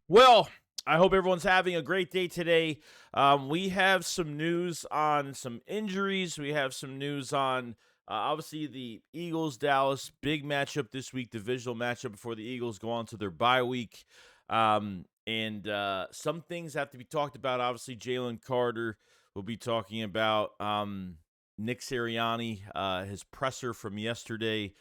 Well, I hope everyone's having a great day today. We have some news on some injuries. We have some news on obviously the Eagles Dallas big matchup this week, divisional matchup before the Eagles go on to their bye week. And some things have to be talked about. Obviously, Jalen Carter will be talking about Nick Sirianni, his presser from yesterday,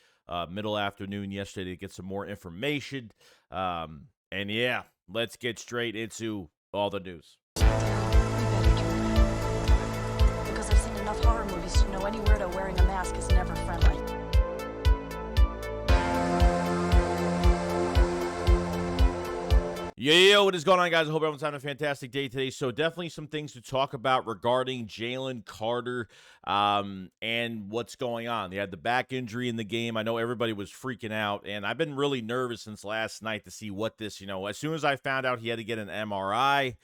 middle afternoon yesterday, to get some more information. And yeah, let's get straight into all the news. We better turn. Because I've seen enough horror movies to know any weirdo wearing a mask is never friendly. Yo, what is going on, guys? I hope everyone's having a fantastic day today. So definitely some things to talk about regarding Jalen Carter and what's going on. They had the back injury in the game. I know everybody was freaking out, and I've been really nervous since last night to see what this, as soon as I found out he had to get an MRI,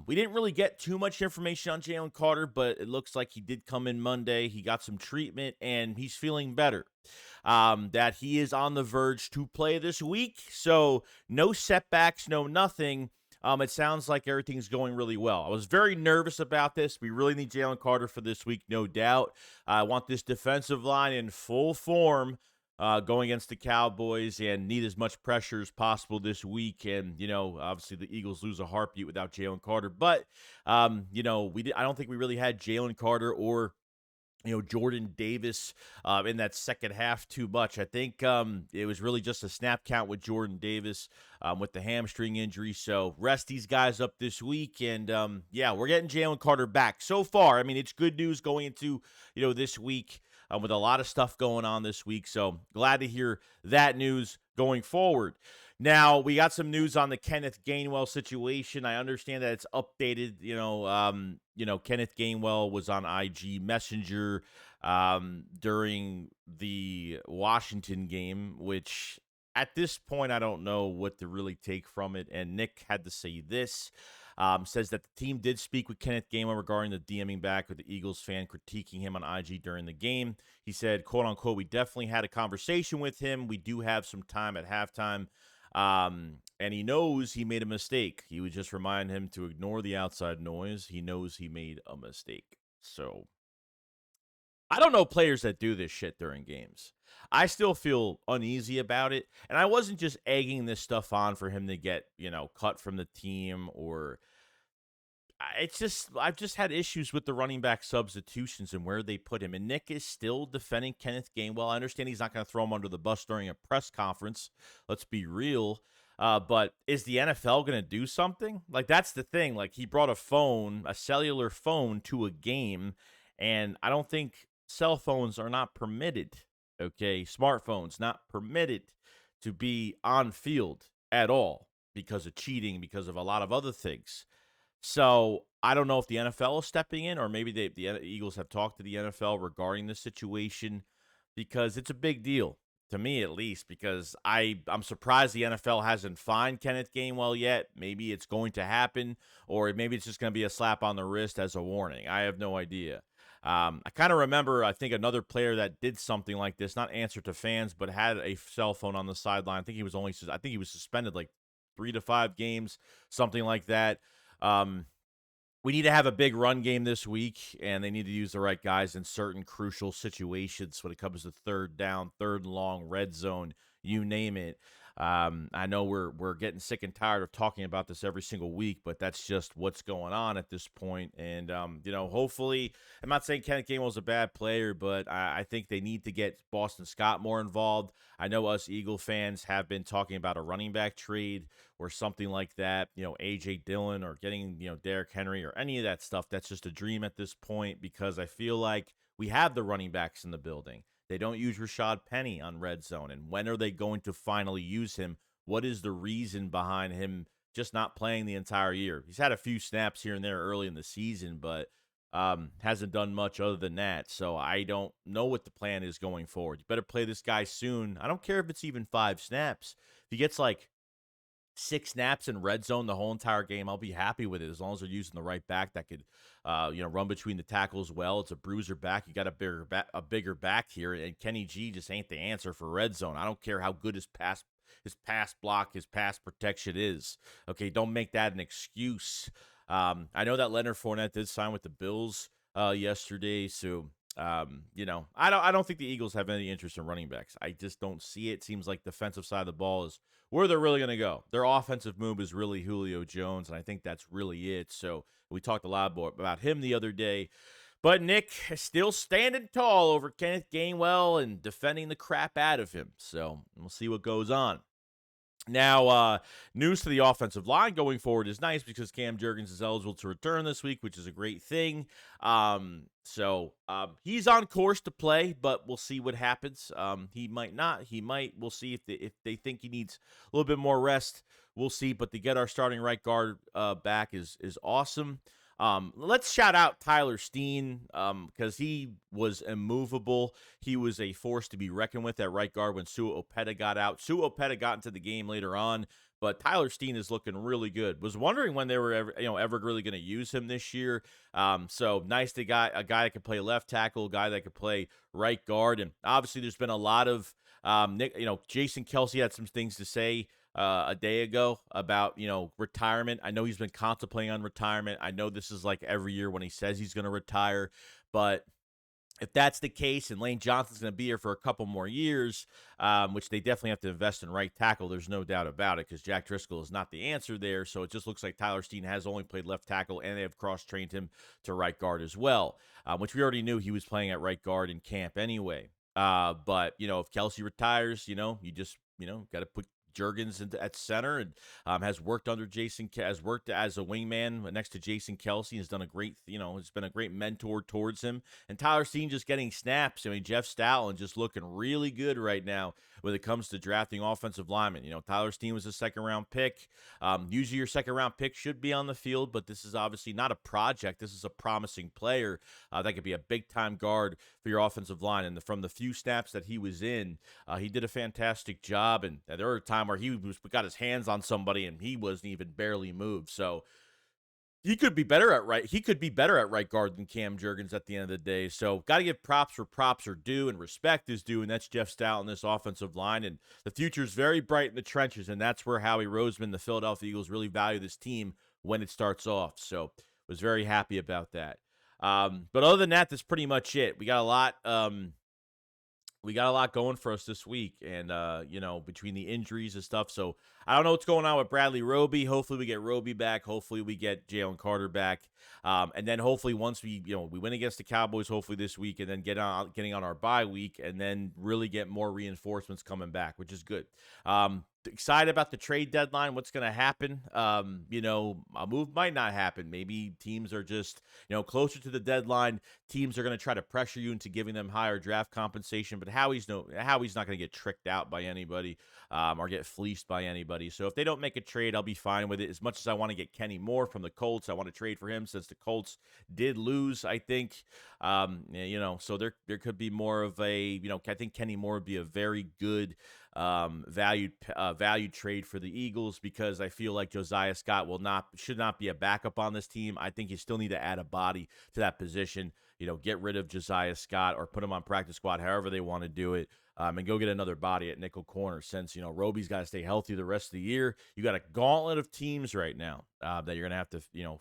we didn't really get too much information on Jalen Carter, but it looks like he did come in Monday. He got some treatment, and he's feeling better. That he is on the verge to play this week. So no setbacks, no nothing. It sounds like everything's going really well. I was very nervous about this. We really need Jalen Carter for this week, no doubt. I want this defensive line in full form going against the Cowboys and need as much pressure as possible this week. And, obviously the Eagles lose a heartbeat without Jalen Carter. But, I don't think we really had Jalen Carter or Jordan Davis in that second half too much. I think it was really just a snap count with Jordan Davis with the hamstring injury. So rest these guys up this week. And we're getting Jalen Carter back. So far, I mean, it's good news going into, this week with a lot of stuff going on this week. So glad to hear that news going forward. Now, we got some news on the Kenneth Gainwell situation. I understand that it's updated. Kenneth Gainwell was on IG Messenger during the Washington game, which at this point, I don't know what to really take from it. And Nick had to say this. Says that the team did speak with Kenneth Gainwell regarding the DMing back with the Eagles fan critiquing him on IG during the game. He said, quote unquote, we definitely had a conversation with him. We do have some time at halftime. And he knows he made a mistake. He would just remind him to ignore the outside noise. He knows he made a mistake. So I don't know players that do this shit during games. I still feel uneasy about it. And I wasn't just egging this stuff on for him to get, cut from the team or I've just had issues with the running back substitutions and where they put him. And Nick is still defending Kenneth Gainwell. I understand he's not going to throw him under the bus during a press conference. Let's be real. But is the NFL going to do something? Like, that's the thing. Like, he brought a cellular phone to a game, and I don't think cell phones are not permitted. Okay, smartphones not permitted to be on field at all because of cheating, because of a lot of other things. So I don't know if the NFL is stepping in or maybe the Eagles have talked to the NFL regarding this situation because it's a big deal, to me at least, because I'm surprised the NFL hasn't fined Kenneth Gainwell yet. Maybe it's going to happen, or maybe it's just going to be a slap on the wrist as a warning. I have no idea. I kind of remember, I think, another player that did something like this, not answer to fans, but had a cell phone on the sideline. I think he was suspended like 3 to 5 games, something like that. We need to have a big run game this week, and they need to use the right guys in certain crucial situations when it comes to third down, third and long, red zone, you name it. I know we're getting sick and tired of talking about this every single week, but that's just what's going on at this point. And hopefully, I'm not saying Kenneth Gainwell's a bad player, but I think they need to get Boston Scott more involved. I know us Eagle fans have been talking about a running back trade or something like that. AJ Dillon or getting Derrick Henry or any of that stuff. That's just a dream at this point because I feel like we have the running backs in the building. They don't use Rashad Penny on red zone. And when are they going to finally use him? What is the reason behind him just not playing the entire year? He's had a few snaps here and there early in the season, but hasn't done much other than that. So I don't know what the plan is going forward. You better play this guy soon. I don't care if it's even 5 snaps. If he gets like 6 snaps in red zone the whole entire game, I'll be happy with it as long as they're using the right back that could, run between the tackles well. It's a bruiser back. You got a bigger back here, and Kenny G just ain't the answer for red zone. I don't care how good his pass block, his pass protection is. Okay, don't make that an excuse. I know that Leonard Fournette did sign with the Bills yesterday, so I don't think the Eagles have any interest in running backs. I just don't see it. Seems like defensive side of the ball is where they're really going to go. Their offensive move is really Julio Jones, and I think that's really it. So we talked a lot about him the other day. But Nick is still standing tall over Kenneth Gainwell and defending the crap out of him. So we'll see what goes on. Now, news to the offensive line going forward is nice because Cam Jurgens is eligible to return this week, which is a great thing. So he's on course to play, but we'll see what happens. He might not. He might. We'll see if they think he needs a little bit more rest. We'll see. But to get our starting right guard back is awesome. Let's shout out Tyler Steen because he was immovable. He was a force to be reckoned with at right guard when Sua Opeta got out. Sua Opeta got into the game later on, but Tyler Steen is looking really good. Was wondering when they were ever really going to use him this year. So nice to got a guy that could play left tackle, a guy that could play right guard, and obviously there's been a lot of Jason Kelce had some things to say a day ago about, retirement. I know he's been contemplating on retirement. I know this is like every year when he says he's going to retire, but if that's the case and Lane Johnson's going to be here for a couple more years, which they definitely have to invest in right tackle, there's no doubt about it because Jack Driscoll is not the answer there. So it just looks like Tyler Steen has only played left tackle and they have cross-trained him to right guard as well, which we already knew he was playing at right guard in camp anyway. But, if Kelce retires, you just, got to put Jurgens at center and has worked as a wingman next to Jason Kelce. Has done a great, has been a great mentor towards him. And Tyler Steen just getting snaps. I mean, Jeff Stoutland just looking really good right now when it comes to drafting offensive linemen. Tyler Steen was a second-round pick. Usually your second-round pick should be on the field, but this is obviously not a project. This is a promising player that could be a big-time guard for your offensive line. And from the few snaps that he was in, he did a fantastic job. And there were times where he got his hands on somebody and he wasn't even barely moved. So he could be better at right. He could be better at right guard than Cam Jurgens at the end of the day. So got to give props where props are due and respect is due. And that's Jeff Stout in this offensive line. And the future is very bright in the trenches. And that's where Howie Roseman, the Philadelphia Eagles, really value this team when it starts off. So was very happy about that. But other than that, that's pretty much it. We got a lot. We got a lot going for us this week, and between the injuries and stuff. So I don't know what's going on with Bradley Roby. Hopefully we get Roby back. Hopefully we get Jalen Carter back, and then hopefully once we win against the Cowboys, hopefully this week, and then getting on our bye week, and then really get more reinforcements coming back, which is good. Excited about the trade deadline. What's going to happen? A move might not happen. Maybe teams are just, closer to the deadline. Teams are going to try to pressure you into giving them higher draft compensation. But Howie's not going to get tricked out by anybody or get fleeced by anybody. So if they don't make a trade, I'll be fine with it. As much as I want to get Kenny Moore from the Colts, I want to trade for him since the Colts did lose, I think. So there could be more of a, I think Kenny Moore would be a very good valued trade for the Eagles because I feel like Josiah Scott should not be a backup on this team. I think you still need to add a body to that position. Get rid of Josiah Scott or put him on practice squad, however they want to do it, and go get another body at nickel corner. Since Roby's got to stay healthy the rest of the year, you got a gauntlet of teams right now that you're gonna have to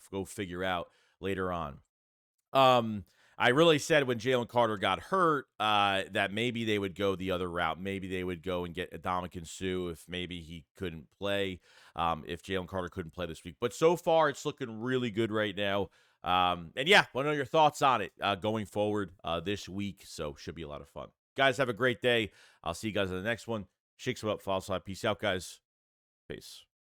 go figure out later on. I really said when Jalen Carter got hurt that maybe they would go the other route. Maybe they would go and get Ndamukong Suh if maybe he couldn't play, if Jalen Carter couldn't play this week. But so far, it's looking really good right now. And yeah, want to know your thoughts on it going forward this week. So should be a lot of fun. Guys, have a great day. I'll see you guys in the next one. Shakes up, follow, peace out, guys. Peace.